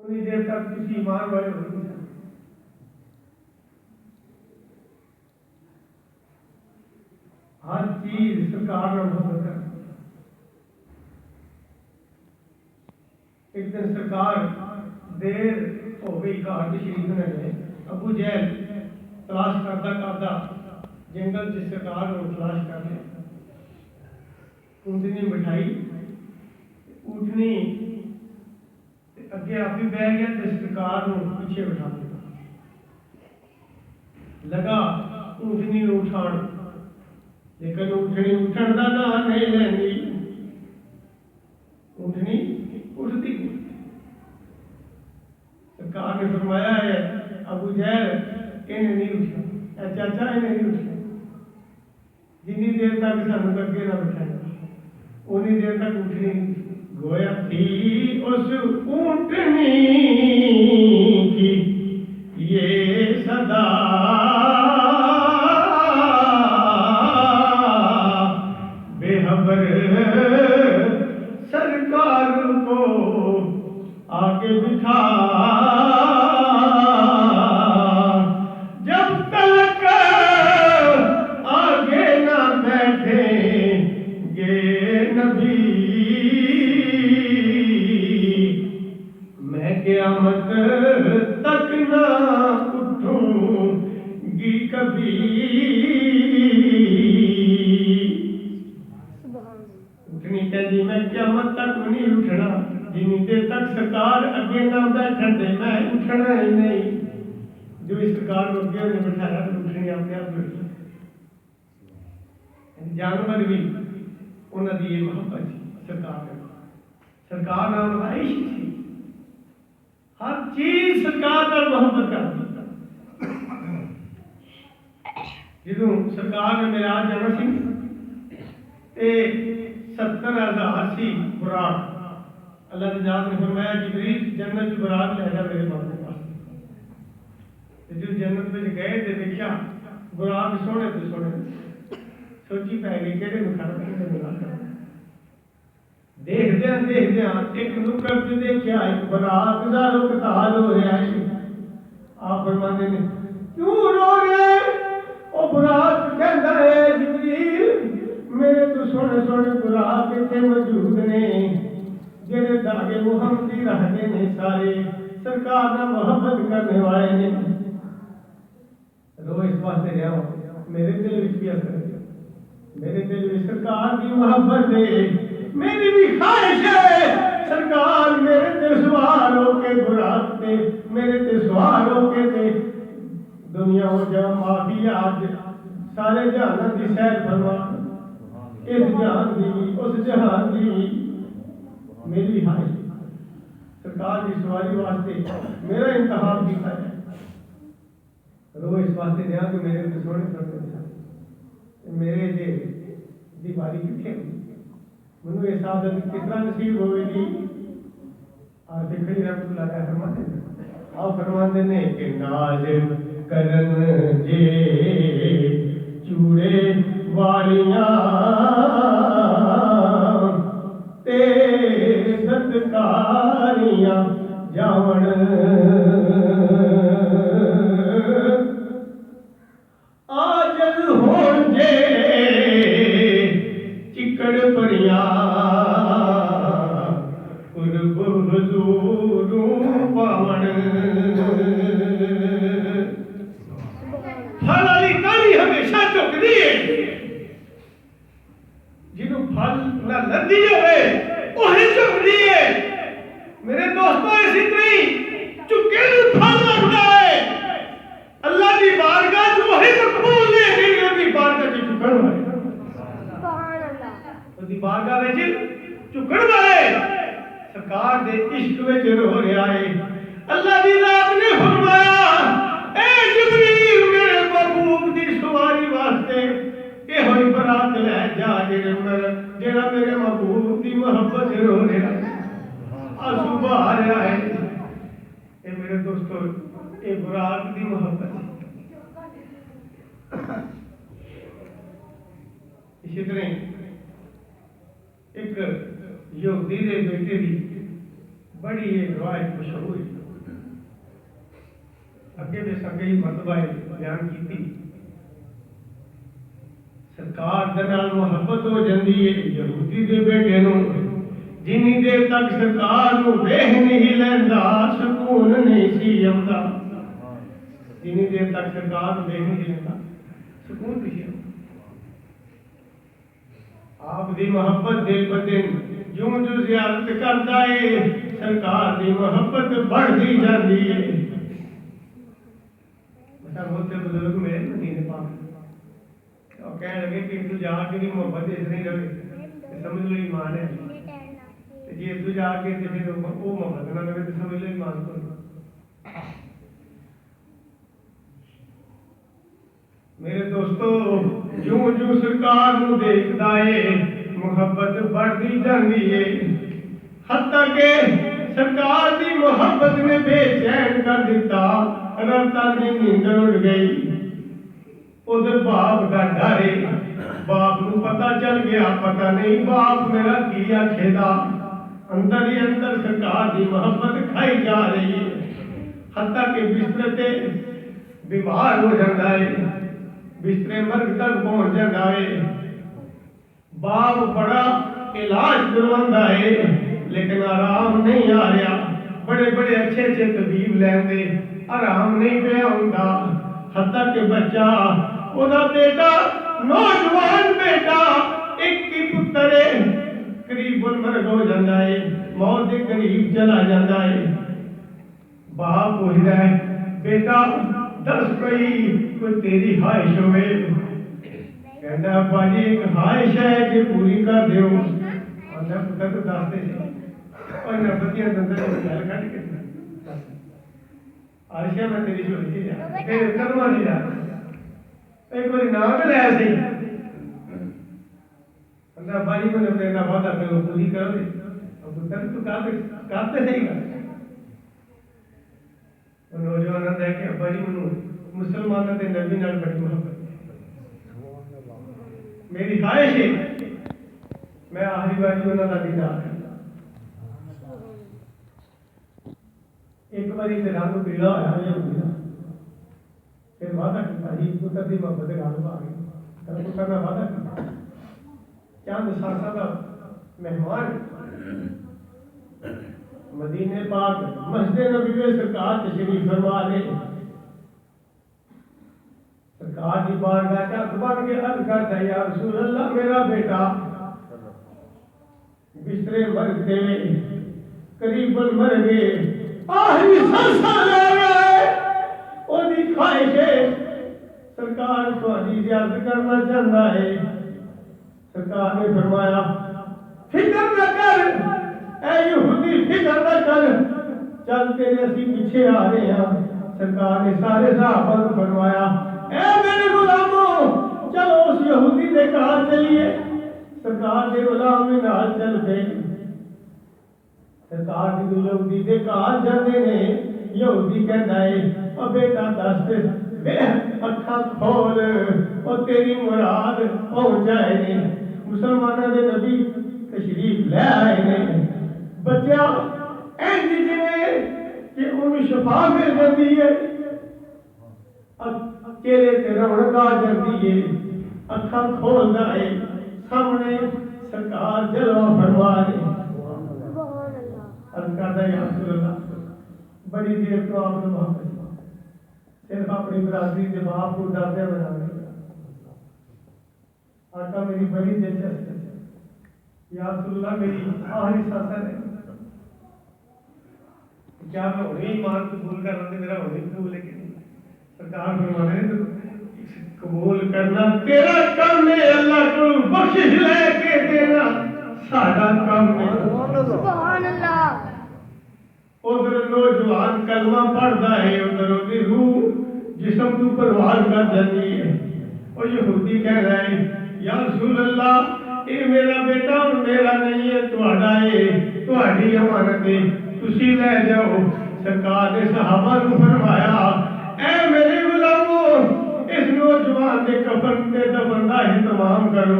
اتنی دیر تک کسی ایمان والے ہو نہیں سکتے. ہر چیز سرکار کا محبت کرتی. ایک دن سرکار دیر ہو گئی گھر تشریف نے. ابو جہل تلاش کرتا کرتا جنگل سے سرکار کو تلاش کر لیا. اونٹنی بٹھائی, اونٹنی اگے آپ بھی بہ گیا تو سرکار پیچھے بٹھا دیا. لگا اونٹنی اٹھان, لیکن اونٹنی اٹھن کا نام نہیں لینی. اونٹنی اٹھتی نہیں. سرکار نے فرمایا ہے ابو جہل انہیں نہیں اٹھا, اے چاچا انہیں نہیں اٹھا. جنی دیر تک سانو اگے نہ بٹھایا انی دیر تک اٹھنی. گویا تھی اس اونٹنی کی یہ صدا, بے خبر سرکار کو آگے بٹھا. جب تک آگے نہ بیٹھیں گے نبی میں قیامت تک نہ اٹھوں گی کبھی. اٹھنی کہتی میں قیامت تک نہیں اٹھنا جنی دیر تک سرکار اگے نہ بیٹھن دے میں اٹھنا ہی نہیں. جو اس سرکار کو اگے نے بٹھایا تو اٹھنی اپنے آپ اٹھ گئی. جانور بھی انہوں کی یہ محبت تھی سرکار کا. سرکار نام عائش تھی, ہر چیز سرکار کا محبت کرتی. جدوں سرکار نے معراج جانا سی تے 70,000 سی براق. اللہ کی ذات نے فرمایا جبریل جنت کی براق لے جا میرے باپ کے پاس. جو جنت میں گئے تے دیکھا براق سونے تے سونے, سوچی پی گئی کہڑے میں کھڑا کہڑے میں نہ کھڑا. دیکھدیا ایک نکڑ سے دیکھا ایک براق دا رکتال ہو رہا ہے. آپ فرماتے ہیں کیوں رو رہے؟ وہ براق کہتا ہے جبریل میرے تو سونے سونے براق اتنے موجود نے جڑے داغے محمدی رہتے نے سارے سرکار کا محبت کرنے والے نے. رو اس واسطے رہا ہوں میرے دل میں بھی اثر ہے, میرے دل میں سرکار کی محبت ہے. میری بھی خواہش ہے سرکار میرے تے سوار ہو کے براق تے میرے تے سوار ہو کے تے دنیا ہو جا معافی آج سارے جہان کی سیر فرما. اس جہان دی اس جہان دی میری خواہش سرکار کی سواری واسطے میرا انتخاب کیا ہے. رو اس واسطے دیا کہ میرے تے سونے سونے میرے جے دیواری کتنے منو یہ سعادت کس طرح نصیب ہوئے گی. اور دیکھنی رب اللہ کا فرماتے ہیں آپ فرماتے ہیں کہ ناز کرن جے چوڑے والیاں تے ستکاریاں جاون آجل ہون جے چکڑ پریاں قرب حضوروں پاون. پھل والی کالی ہمیشہ چکتی ہے, جنہوں پھل نہ لدی ہوئے وہی چکتی ہے. میرے دوستوں اسی طرح چکے نو پھل لگتا ہے. اللہ کی بارگاہ جو وہی مقبول ہے جنہوں کی بارگاہ کی چکڑ ہوئے. دی بارگاہ وچ چکڑ والے سرکار دے عشق وچ رو رہا ہے. اللہ دی ذات نے فرمایا اے جبریل میرے محبوب دی سواری واسطے یہ ہوئی برات لے جا جڑا میرے محبوب دی محبت رو رہا ہے, آنسو بہا رہا ہے. اے میرے دوستو اے برات دی محبت. اسی طرح ایک یہودی دے بیٹے بھی بڑی ایک روایت مشہور ہے، اگے بھی کئی مرتبہ بیان کی تھی۔ سرکار دے نال محبت ہو جاندی ہے یہودی دے بیٹے نو، جنی دیر تک سرکار نو ویکھ نہیں لیندا سکون نہیں سی آندا، جنی دیر تک سرکار نو ویکھ نہیں لیندا سکون نہیں سی آندا۔ آپ دی محبت دل بدن جوں جو زیارت کردا ہے سرکار دی محبت بڑھدی جاندی ہے۔ بتا بولتے بزرگ میرے مدینے پاک اور کہنے لگے کہ تو جا کے بھی محبت اس نہیں رہے سمجھ لو ایمان ہے، جی تو جا کے پھر وہ محبت نہ لگے تو سمجھ لو ایمان تو نہیں۔ میرے دوستو جوں جوں سرکار نو دیکھدا ہے محبت بڑھتی جاندی ہے، حتیٰ کہ سرکار دی محبت نے بے چین کر دیتا، راتاں دی نیندر اڑ گئی۔ ادھر باپ دا ڈر ہے، باپ نو پتہ چل گیا، پتہ نہیں باپ میرا کی آکھے دا، اندر ہی اندر سرکار دی محبت کھائی جا رہی ہے، حتیٰ کہ بستر تے بیمار ہو جاتا ہے، بسترے مرگ تک پہنچ جاتا ہے۔ باپ بڑا علاج کروانا ہے لیکن آرام نہیں آ رہا، بڑے بڑے اچھے اچھے طبیب لیندے آرام نہیں پیا ہوندا، حتیٰ کہ بچہ اودا بیٹا نوجوان بیٹا ایک ہی پتر ہے قریب المرگ ہو جاتا ہے، موت کے قریب چلا جاتا ہے۔ باپ پوچھتا ہے بیٹا دس کوئی تیری خواہش ہوئے؟ کہتا ہے ابا جی ایک خواہش ہے کہ پوری کر دیو۔ آندا پتر تو دستے سے اور نبتیاں دندر میں گل کٹ کے عائشہ میں تیری چھوڑی تھی جا تیرے قدماں دی جا ایک باری نام لے سی۔ آندا ابا جی میں تیرا وعدہ کرو پوری کر دے۔ پتر تو کرتے صحیح کر۔ نوجوان آندا ہے کہ ابا جی مینوں مسلمانوں دے نبی نال بڑی محبت میری خواہش ہے میں آخری باری انہوں کا دیدار کروں۔ ایک باری سے رنگ پیلا ہوا ہے پھر وعدہ کیتا جی پتر دی محبت غالب آ گئی، کل پتر نے وعدہ کیا چند ساسا کا مہمان مدینے پاک مسجد نبی میں سرکار تشریف فرما دے، سرکار کی بارگاہ کا بن کے عرض کرتا ہے یا رسول اللہ میرا بیٹا بسترے مرتے قریب مر گئے، آخری سانساں لے گئے، اودی خواہش ہے سرکار تہاڈی زیارت کرنا چاہتا ہے۔ سرکار نے فرمایا فکر نہ کر اے یہودی فکر نہ کر، چل تیرے اسی پیچھے آ رہے ہیں۔ سرکار نے سارے صحابہ کو فرمایا اے میرے غلاموں چلو اس یہودی دے گھر چلیے۔ سرکار دے غلام میں نال چل گئے، سرکار دی یہودی دے گھر جاندے نے، یہودی کہندا ہے او بیٹا دس تے اکھاں کھول او تیری مراد پہنچ جائے نے، مسلمانوں دے نبی تشریف لے آئے نے۔ بچہ اینج جویں کہ انہوں شفا مل جاتی ہے، چہرے تے رونق آ جاتی ہے، اکھاں کھولدا ہے، سامنے سرکار جلوہ فرما رہے۔ عرض کرتا ہے یا رسول اللہ بڑی دیر تو آپ نے محبت صرف اپنی برادری کے باپ کو ڈرتے بنا رہے، آقا میری بڑی دلچسپ ہے یا رسول اللہ میری آخری سانسیں ہے، کیا میں انہیں ایمان قبول کر رہا تھا میرا انہیں قبول ہے کہ نہیں؟ سرکار فرمانے تو قبول کرنا تیرا کام ہے، اللہ کو بخشش لے کے دینا ساڈا کام ہے۔ سبحان اللہ۔ ادھر نوجوان کلمہ پڑھتا ہے، ادھر دی روح جسم تو پروان کر جاتی ہے۔ اور یہودی کہہ رہا ہے یا رسول اللہ یہ میرا بیٹا میرا نہیں ہے تہاڈا ہے، تہاڈی امانت ہے، تسی لے جاؤ۔ سرکار نے صحابہ کو فرمایا اے میرے غلاموں اس نوجوان کے کفن تے دفن کا اہتمام کرو،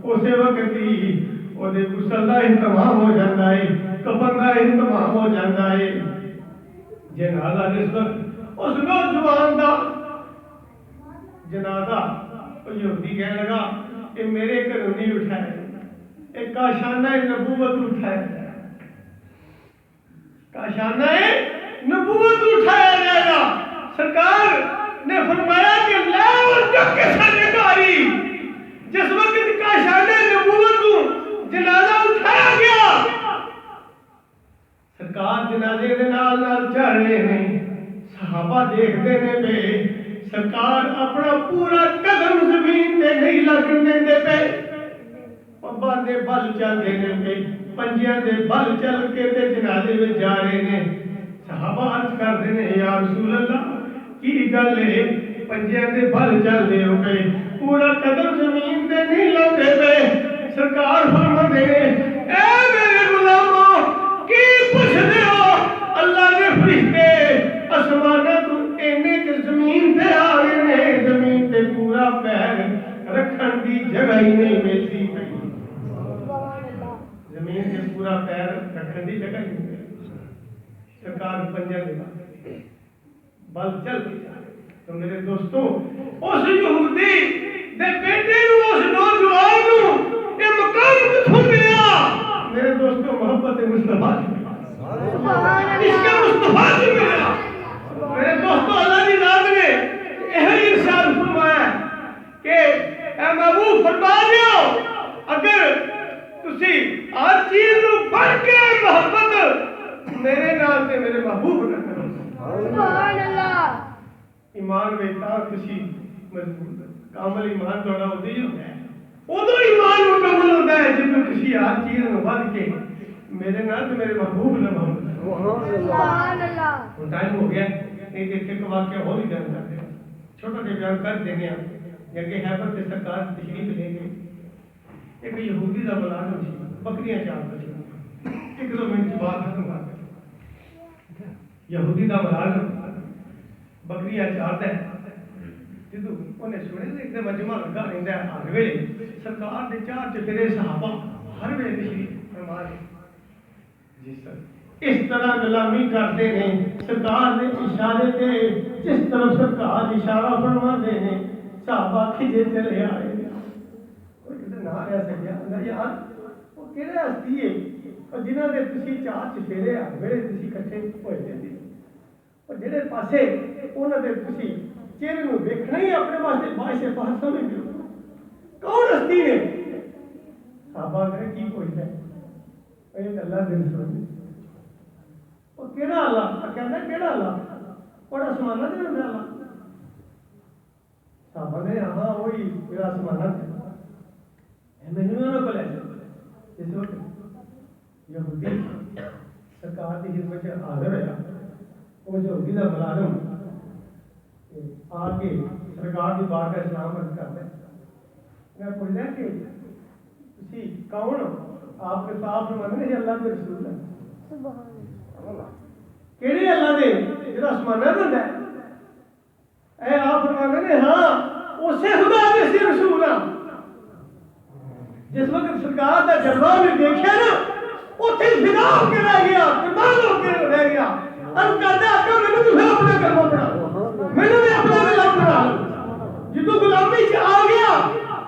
اسی وقت ہی وہ غسل کا اہتمام ہو جاتا ہے۔ کفن کا انتظام ہو جاتا ہے جنازہ جس وقت اس نوجوان کا جنازہ یہودی کہنے لگا کہ میرے گھروں نہیں اٹھائے ایک کاشانہ نبوت اٹھایا کاشانہ نبوت اٹھایا جائے گا سرکار نے فرمایا کہ لا جب کے سرکاری جس وقت کاشانہ نبوت کو جنازہ اٹھایا گیا سرکار جنازے کے نال چل رہے ہیں صحابہ دیکھتے ہیں پہ سرکار اپنا پورا قدم زمین تے نہیں لگن دے پے پبا دے بل چل دے پے پنجیاں دے بل چل کے تے جنازے میں جا رہے ہیں صحابہ عرض کرتے ہیں یا رسول اللہ کی گل ہے پنجیاں دے بل چل دے ہو پے پورا قدم زمین تے نہیں لگے پے سرکار فرماتے ہیں اے میرے غلامو کی پوچھتے ہو اللہ نے فرشتے آسماناں تو اینے تے زمین تے آ گئے نے زمین تے پورا پیر رکھن دی جگہ ہی نہیں ملتی پئی زمین تے پورا پیر رکھن دی جگہ ہی نہیں سرکار پنجر دے بل چل تو میرے دوستو اس یہودی دے بیٹے نو اس نوجوان نو یہ مقام کتھوں ملیا میرے دوستو محبت مصطفیٰ اس کا مصطفیٰ سے ملیا میرے دوستو اللہ کی ذات نے یہی ارشاد فرمایا کہ اے محبوب فرما دیو اگر تسی ہر چیز نو بڑھ کے محبت میرے نال تے میرے محبوب نہ کرو سبحان اللہ ایمان ویتا کسی مضبوط کامل ایمان توڑا ہوتی ہے ادو ایمان مکمل ہوتا ہے جب کسی ہر چیز نو بڑھ کے میرے نال تے میرے محبوب نہ محبوب سبحان اللہ ٹائم ہو گیا نہیں دیکھے کہ واقعہ ہو بھی جانا چاہتے ہیں چھوٹا سے بیان کر دیں گے یا کہ حیبت کے سرکار تشریف لیں گے ایک یہودی کا ملازم سی بکریاں چارتا سی ایک دو منٹ بعد ختم کر دیں یہودی کا ملازم بکریاں چارتا ہے جدو انہیں سنے تو ایک مجمع لگا رہتا ہے ہر ویلے سرکار کے چار چفیرے صحابہ ہر ویلے تشریف فرما رہے جی سر اس طرح غلامی کرتے ہیں سرکار نے اشارے تے جس طرف سرکار اشارہ فرماتے ہیں صحابہ کھجے چلے آئے کوئی کہتے نہ رہ سکیا اندر یار وہ کہڑے ہستی ہے اور جنہوں نے تسی چار چفیرے ہر ویلے تسی کٹھے ہوئے تھے اور جڑے پاسے انہوں نے تسی چہرے نو دیکھنا ہی اپنے واسطے باعث بحث سمجھ لو کون ہستی ہے صحابہ نے کی پوچھتا ہے ایک اللہ دل سمجھ وہ کیڑا اللہ کہنا کیڑا اللہ بڑا آسمانہ دے ہوندا اللہ صحابہ نے ہاں وہی میرا آسمانہ ہے میں نے انہوں کو لے جس وقت یہودی سرکار کی خدمت میں حاضر ہوا وہ یہودی کا ملازم آ کے سرکار کی بات کا اسلام عرض کرتا ہے میں پوچھتا کہ تسی کون ہو آپ کے صاحب فرماتے ہیں اللہ کے رسول ہیں سبحان کیڑے اللہ دے جڑا آسمانہ تے ہوندا ہے اے آپ فرماندے نے ہاں اسے خدا دے سی رسول ہاں جس وقت سرکار دا جلوہ میں دیکھیا نا اوتھے فدا ہو کے رہ گیا قربان ہو کے رہ گیا اب کہتا ہے کہ میں نے اپنا کلمہ پڑھا میں نے اپنا کلمہ پڑھا جدوں غلامی چ آ گیا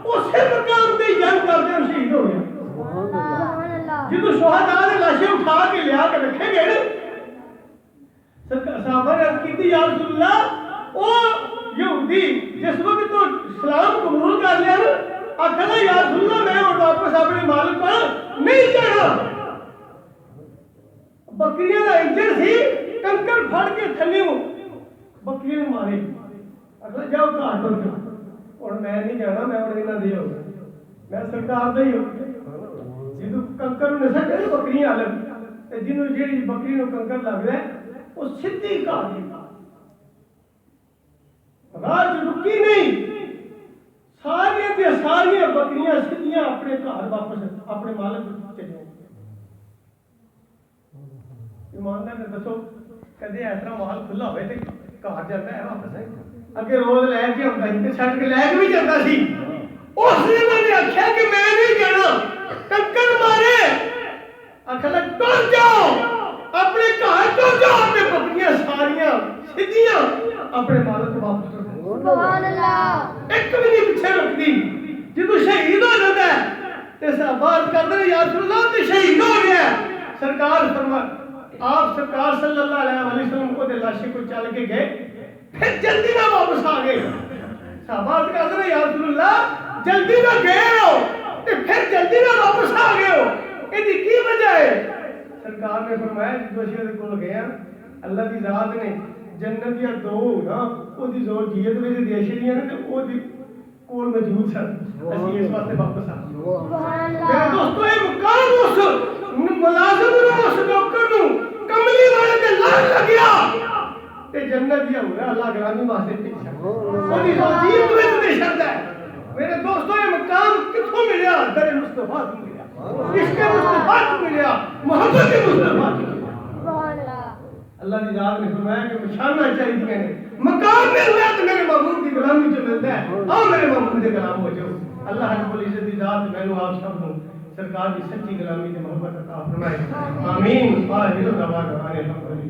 اسے مقام تے جنگ کرتے شہید ہو گیا سبحان اللہ جدوں شہداء نے لاشیں اٹھا کے لیا کے رکھے گئے صحابہ نے عرض کی یا رسول اللہ او یہودی جس وقت تو اسلام قبول کر لیا نا آخر یا رسول اللہ میں اور واپس اپنے مالک پر نہیں جانا بکریاں کا انجن سی کنکر پھڑ کے تھلے بکریاں مارے اگلا جاؤ گھاٹ پر جاؤ اور میں نہیں جانا میں اور انہاں دی ہو میں سرکار دا ہی ہو جدوں کنکر نے سٹے بکریاں الگ تے جنوں جیڑی بکری نو کنکر لگ رہا ہے وہ سیدھی گھاٹ دی راج رکی نہیں ساری بکریاں سیدھیاں اپنے گھر واپس اپنے مالک چلے ایماندار نے دسو کدے ایسا مال کھلا ہوئے تے گھر جاتا ہے واپس اگے روز لے کے آتا سی تے چھڈ کے لے کے بھی جاتا سی اس نے میں نے آخیا کہ میں نہیں جانا ٹکر مارے آخر ٹر جاؤ اپنے گھر ٹر جاؤ تے بکریاں ساریاں سیدھیاں اپنے مالک کو واپس کر دو سبحان اللہ ایک بھی نہیں پیچھے رکھتی جدو شہید ہو جاتا ہے تے بات کرتے ہیں یا رسول اللہ تے شہید ہو گیا سرکار فرما آپ سرکار صلی اللہ علیہ وسلم کو دے لاشے کو چل کے گئے پھر جلدی نہ واپس آ گئے صحابہ کہتے ہیں یا رسول اللہ جلدی نہ گئے ہو تے پھر جلدی نہ واپس آ گئے ہو یہ کی وجہ ہے سرکار نے فرمایا جدو اسی کول گئے اللہ دی ذات نے جنت یا دو نا او دی زور جیت وچ دے چھڑیاں نے تے او دی کول موجود سن اسی اس واسطے واپس آ سبحان اللہ میرے دوستو یہ مقام اس ملازم نو اس نوکر نو کملی والے تے لگ لگیا تے جنت دی ہو اللہ گرامی واسطے پیچھے او دی زور جیت وچ دے چھڑدا ہے میرے دوستو یہ مقام کتھوں ملیا در مصطفیٰ تو ملیا عشق مصطفیٰ تو ملیا محبت مصطفیٰ تو ملیا سبحان اللہ اللہ کی ذات نے فرمایا کہ پہچاننا چاہیے مقام میں ہوا تو میرے محبوب کی غلامی جو ملتا ہے آؤ میرے محبوب کے غلام ہو جاؤ اللہ رب العزت کی ذات میں نے آپ سب کو سرکار کی سچی غلامی کی محبت عطا فرمائے آمین آخر دعوانا الحمدللہ